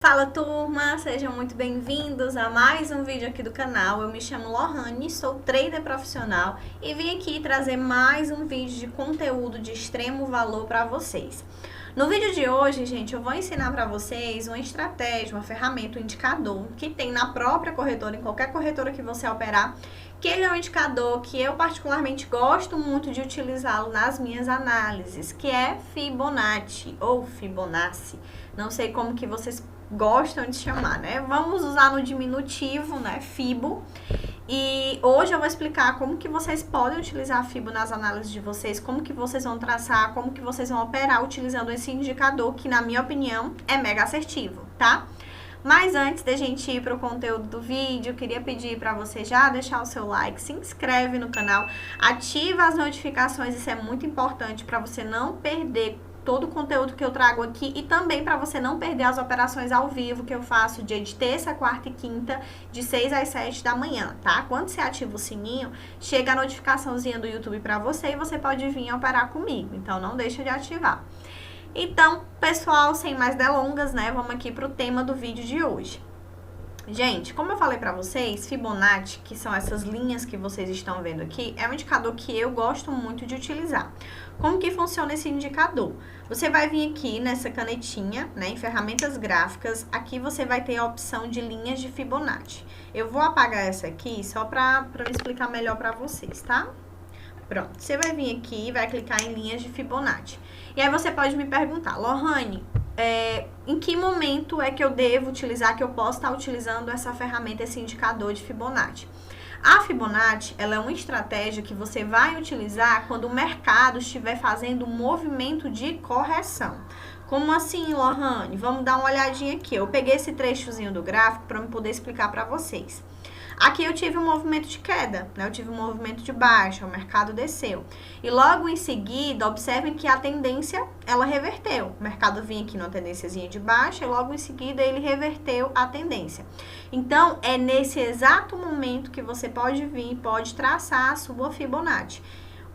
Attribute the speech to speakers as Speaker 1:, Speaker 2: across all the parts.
Speaker 1: Fala turma, sejam muito bem-vindos a mais um vídeo aqui do canal. Eu me chamo Lohane, sou trader profissional e vim aqui trazer mais um vídeo de conteúdo de extremo valor para vocês. No vídeo de hoje, gente, eu vou ensinar para vocês uma estratégia, uma ferramenta, um indicador que tem na própria corretora, em qualquer corretora que você operar, que ele é um indicador que eu particularmente gosto muito de utilizá-lo nas minhas análises, que é Fibonacci ou Fibonacci. Não sei como que vocês gostam de chamar, né? Vamos usar no diminutivo, né? Fibo. E hoje eu vou explicar como que vocês podem utilizar a Fibo nas análises de vocês, como que vocês vão traçar, como que vocês vão operar utilizando esse indicador, que na minha opinião é mega assertivo, tá? Mas antes da gente ir para o conteúdo do vídeo, eu queria pedir para você já deixar o seu like, se inscreve no canal, ativa as notificações, isso é muito importante para você não perder todo o conteúdo que eu trago aqui e também para você não perder as operações ao vivo que eu faço dia de terça, quarta e quinta, de 6 às 7 da manhã, tá? Quando você ativa o sininho, chega a notificaçãozinha do YouTube para você e você pode vir operar comigo, então não deixa de ativar. Então, pessoal, sem mais delongas, né, vamos aqui para o tema do vídeo de hoje. Gente, como eu falei pra vocês, Fibonacci, que são essas linhas que vocês estão vendo aqui, é um indicador que eu gosto muito de utilizar. Como que funciona esse indicador? Você vai vir aqui nessa canetinha, né, em ferramentas gráficas, aqui você vai ter a opção de linhas de Fibonacci. Eu vou apagar essa aqui só pra explicar melhor pra vocês, tá? Pronto, você vai vir aqui e vai clicar em linhas de Fibonacci. E aí você pode me perguntar, Lohane, em que momento é que eu devo utilizar, que eu posso estar utilizando essa ferramenta, esse indicador de Fibonacci? A Fibonacci, ela é uma estratégia que você vai utilizar quando o mercado estiver fazendo um movimento de correção. Como assim, Lohane? Vamos dar uma olhadinha aqui. Eu peguei esse trechozinho do gráfico para eu poder explicar para vocês. Aqui eu tive um movimento de queda, né? Eu tive um movimento de baixa, o mercado desceu. E logo em seguida, observem que a tendência, ela reverteu. O mercado vinha aqui numa tendênciazinha de baixa e logo em seguida ele reverteu a tendência. Então, é nesse exato momento que você pode vir, pode traçar a sua Fibonacci.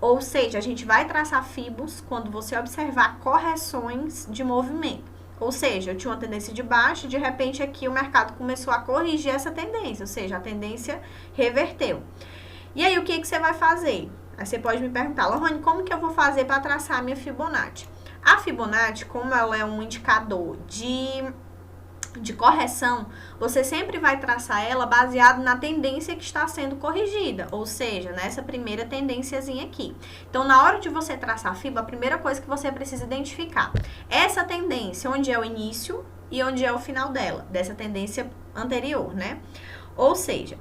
Speaker 1: Ou seja, a gente vai traçar fibos quando você observar correções de movimento. Ou seja, eu tinha uma tendência de baixa, de repente aqui o mercado começou a corrigir essa tendência, ou seja, a tendência reverteu. E aí, o que você vai fazer? Aí você pode me perguntar, Lohane, como que eu vou fazer para traçar a minha Fibonacci? A Fibonacci, como ela é um indicador de correção, você sempre vai traçar ela baseado na tendência que está sendo corrigida, ou seja, nessa primeira tendênciazinha aqui. Então, na hora de você traçar a Fibo, a primeira coisa que você precisa identificar, essa tendência, onde é o início e onde é o final dela, dessa tendência anterior, né? Ou seja,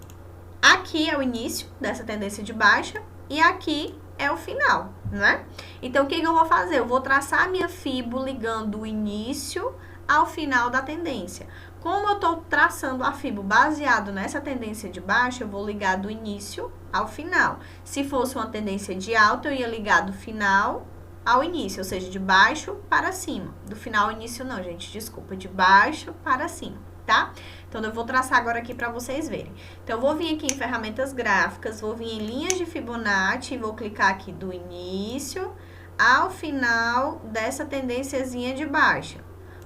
Speaker 1: aqui é o início dessa tendência de baixa e aqui é o final, né? Então, o que eu vou fazer? Eu vou traçar a minha Fibo ligando o início ao final da tendência. Como eu estou traçando a Fibo baseado nessa tendência de baixa, eu vou ligar do início ao final. Se fosse uma tendência de alta, eu ia ligar do final ao início, ou seja, de baixo para cima. Do final ao início não, gente, desculpa, de baixo para cima, tá? Então, eu vou traçar agora aqui para vocês verem. Então, eu vou vir aqui em ferramentas gráficas, vou vir em linhas de Fibonacci, vou clicar aqui do início ao final dessa tendênciazinha de baixa.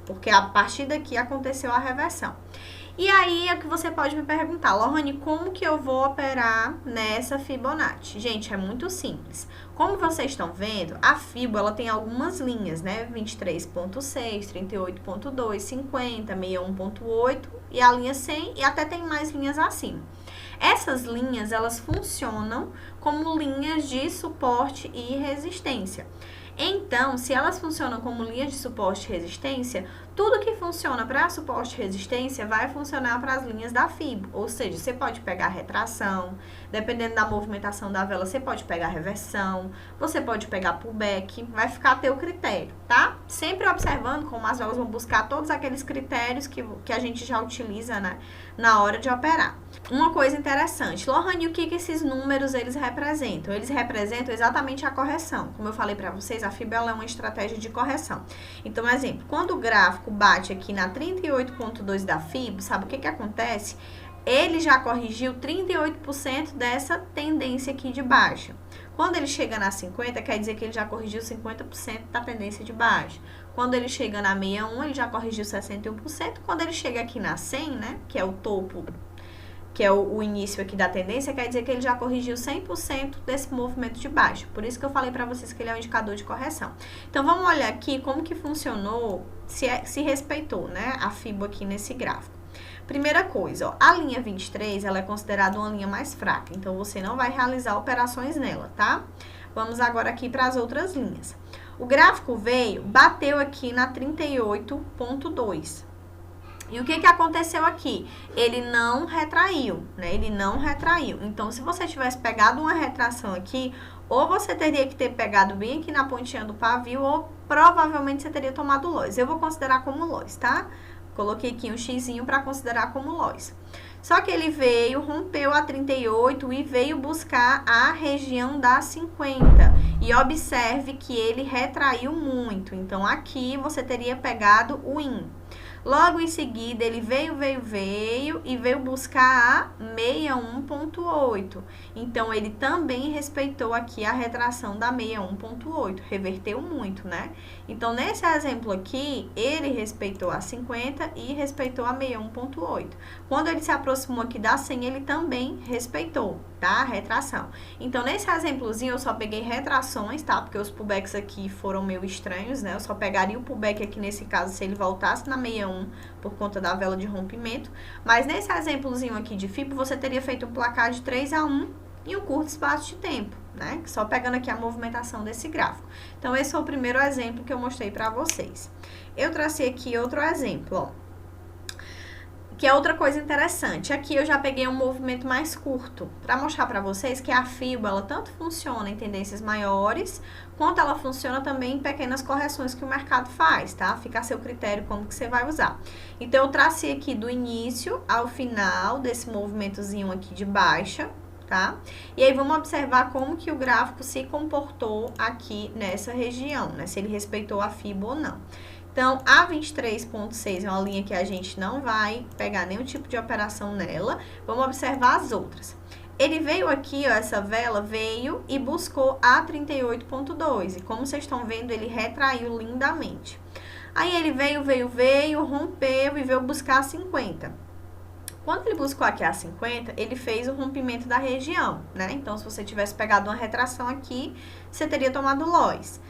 Speaker 1: Porque a partir daqui aconteceu a reversão. E aí é que você pode me perguntar, Lohane, como que eu vou operar nessa Fibonacci? Gente, é muito simples. Como vocês estão vendo, a Fibo, ela tem algumas linhas, né? 23.6, 38.2, 50, 61.8 e a linha 100 e até tem mais linhas acima. Essas linhas, elas funcionam como linhas de suporte e resistência. Então, se elas funcionam como linhas de suporte e resistência, tudo que funciona para suporte e resistência vai funcionar para as linhas da Fibo. Ou seja, você pode pegar retração, dependendo da movimentação da vela, você pode pegar reversão, você pode pegar pullback, vai ficar a teu critério, tá? Sempre observando como as velas vão buscar todos aqueles critérios que a gente já utiliza, né, na hora de operar. Uma coisa interessante, Lohane, o que esses números eles representam? Eles representam exatamente a correção. Como eu falei para vocês, a Fibo ela é uma estratégia de correção. Então, exemplo, quando o gráfico bate aqui na 38.2 da Fibo, sabe o que acontece? Ele já corrigiu 38% dessa tendência aqui de baixa. Quando ele chega na 50, quer dizer que ele já corrigiu 50% da tendência de baixa. Quando ele chega na 61, ele já corrigiu 61%. Quando ele chega aqui na 100, né, que é o topo, que é o início aqui da tendência, quer dizer que ele já corrigiu 100% desse movimento de baixa. Por isso que eu falei para vocês que ele é um indicador de correção. Então, vamos olhar aqui como que funcionou, se respeitou, né, a FIBO aqui nesse gráfico. Primeira coisa, ó, a linha 23, ela é considerada uma linha mais fraca, então você não vai realizar operações nela, tá? Vamos agora aqui para as outras linhas. O gráfico veio, bateu aqui na 38,2. E o que aconteceu aqui? Ele não retraiu, né? Ele não retraiu. Então, se você tivesse pegado uma retração aqui, ou você teria que ter pegado bem aqui na pontinha do pavio, ou provavelmente você teria tomado loss. Eu vou considerar como loss, tá? Coloquei aqui um xizinho para considerar como loss. Só que ele veio, rompeu a 38 e veio buscar a região da 50. E observe que ele retraiu muito. Então, aqui você teria pegado o IN. Logo em seguida, ele veio e veio buscar a 61,8. Então, ele também respeitou aqui a retração da 61,8. Reverteu muito, né? Então, nesse exemplo aqui, ele respeitou a 50 e respeitou a 61,8. Quando ele se aproximou aqui da 100, ele também respeitou, tá? A retração. Então, nesse exemplozinho, eu só peguei retrações, tá? Porque os pullbacks aqui foram meio estranhos, né? Eu só pegaria o pullback aqui nesse caso se ele voltasse na 61 por conta da vela de rompimento. Mas nesse exemplozinho aqui de FIBO, você teria feito um placar de 3-1 em um curto espaço de tempo, né? Só pegando aqui a movimentação desse gráfico. Então, esse foi o primeiro exemplo que eu mostrei pra vocês. Eu tracei aqui outro exemplo, ó. Que é outra coisa interessante. Aqui eu já peguei um movimento mais curto para mostrar para vocês que a FIBO, ela tanto funciona em tendências maiores, quanto ela funciona também em pequenas correções que o mercado faz, tá? Fica a seu critério como que você vai usar. Então, eu tracei aqui do início ao final desse movimentozinho aqui de baixa, tá? E aí, vamos observar como que o gráfico se comportou aqui nessa região, né? Se ele respeitou a FIBO ou não. Então, a 23,6 é uma linha que a gente não vai pegar nenhum tipo de operação nela. Vamos observar as outras. Ele veio aqui, ó, essa vela veio e buscou a 38,2. E como vocês estão vendo, ele retraiu lindamente. Aí, ele veio, rompeu e veio buscar a 50. Quando ele buscou aqui a 50, ele fez o rompimento da região, né? Então, se você tivesse pegado uma retração aqui, você teria tomado loss.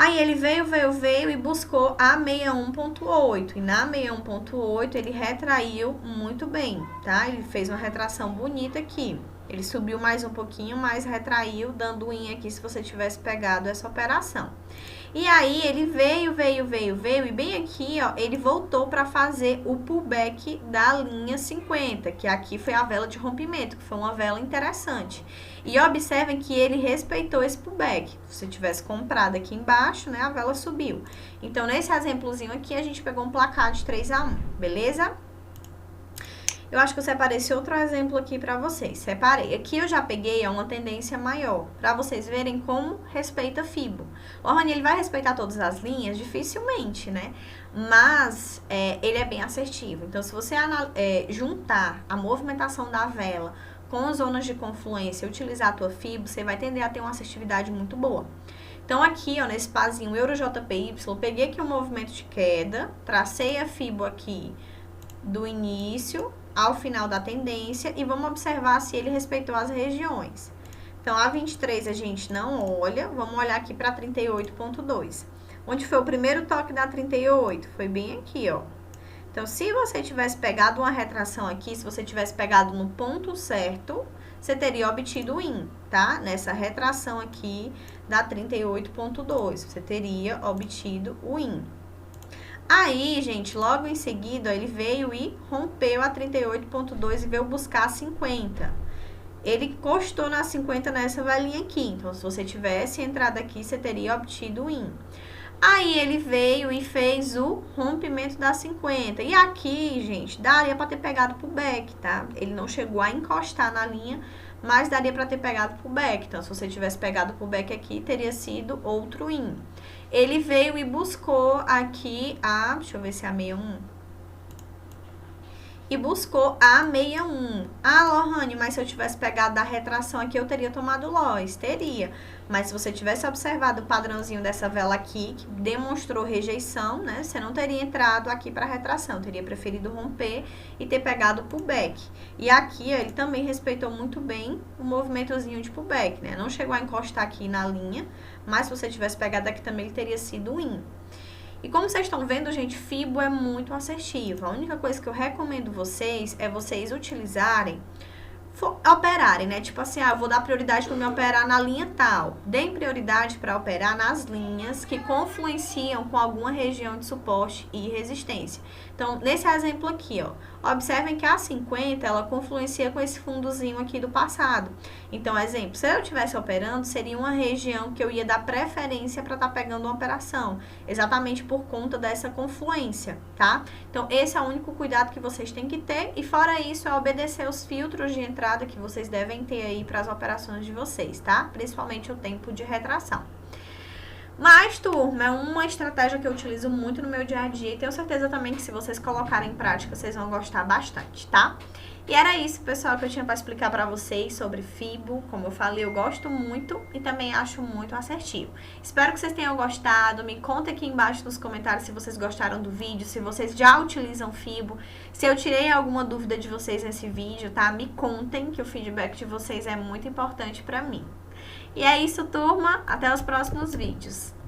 Speaker 1: Aí, ele veio e buscou a 61,8. E na 61,8, ele retraiu muito bem, tá? Ele fez uma retração bonita aqui. Ele subiu mais um pouquinho, mas retraiu, dando IN aqui se você tivesse pegado essa operação. E aí, ele veio, e bem aqui, ó, ele voltou para fazer o pullback da linha 50, que aqui foi a vela de rompimento, que foi uma vela interessante. E observem que ele respeitou esse pullback. Se você tivesse comprado aqui embaixo, né, a vela subiu. Então, nesse exemplozinho aqui, a gente pegou um placar de 3-1, beleza? Eu acho que eu separei esse outro exemplo aqui para vocês. Separei. Aqui eu já peguei uma tendência maior, para vocês verem como respeita FIBO. O Rony, ele vai respeitar todas as linhas? Dificilmente, né? Mas ele é bem assertivo. Então, se você juntar a movimentação da vela com zonas de confluência e utilizar a tua FIBO, você vai tender a ter uma assertividade muito boa. Então, aqui, ó, nesse pazinho EuroJPY, peguei aqui um movimento de queda, tracei a FIBO aqui do início ao final da tendência e vamos observar se ele respeitou as regiões. Então, a 23 a gente não olha, vamos olhar aqui para 38,2. Onde foi o primeiro toque da 38? Foi bem aqui, ó. Então, se você tivesse pegado uma retração aqui, se você tivesse pegado no ponto certo, você teria obtido o IN, tá? Nessa retração aqui da 38,2, você teria obtido o IN. Aí, gente, logo em seguida, ele veio e rompeu a 38,2 e veio buscar a 50. Ele encostou na 50 nessa velinha aqui. Então, se você tivesse entrado aqui, você teria obtido o IN. Aí, ele veio e fez o rompimento da 50. E aqui, gente, daria para ter pegado pro back, tá? Ele não chegou a encostar na linha, mas daria para ter pegado pro back. Então, se você tivesse pegado pro back aqui, teria sido outro IN. Ele veio e buscou aqui a... Deixa eu ver se é a 61. e buscou a 61. Ah, Lohane, mas se eu tivesse pegado da retração aqui, eu teria tomado Lois. Teria. Mas se você tivesse observado o padrãozinho dessa vela aqui, que demonstrou rejeição, né? Você não teria entrado aqui para retração, teria preferido romper e ter pegado o pullback. E aqui, ó, ele também respeitou muito bem o movimentozinho de pullback, né? Não chegou a encostar aqui na linha, mas se você tivesse pegado aqui também, ele teria sido in. E como vocês estão vendo, gente, Fibo é muito assertivo. A única coisa que eu recomendo vocês é vocês utilizarem, operarem, né? Tipo assim, eu vou dar prioridade para me operar na linha tal. Deem prioridade para operar nas linhas que confluenciam com alguma região de suporte e resistência. Então, nesse exemplo aqui, ó, observem que a 50, ela confluencia com esse fundozinho aqui do passado. Então, exemplo, se eu estivesse operando, seria uma região que eu ia dar preferência para estar pegando uma operação, exatamente por conta dessa confluência, tá? Então, esse é o único cuidado que vocês têm que ter, e fora isso, é obedecer os filtros de entrada que vocês devem ter aí para as operações de vocês, tá? Principalmente o tempo de retração. Mas, turma, é uma estratégia que eu utilizo muito no meu dia a dia e tenho certeza também que se vocês colocarem em prática, vocês vão gostar bastante, tá? E era isso, pessoal, que eu tinha para explicar para vocês sobre Fibo. Como eu falei, eu gosto muito e também acho muito assertivo. Espero que vocês tenham gostado. Me contem aqui embaixo nos comentários se vocês gostaram do vídeo, se vocês já utilizam Fibo, se eu tirei alguma dúvida de vocês nesse vídeo, tá? Me contem, que o feedback de vocês é muito importante para mim. E é isso, turma. Até os próximos vídeos.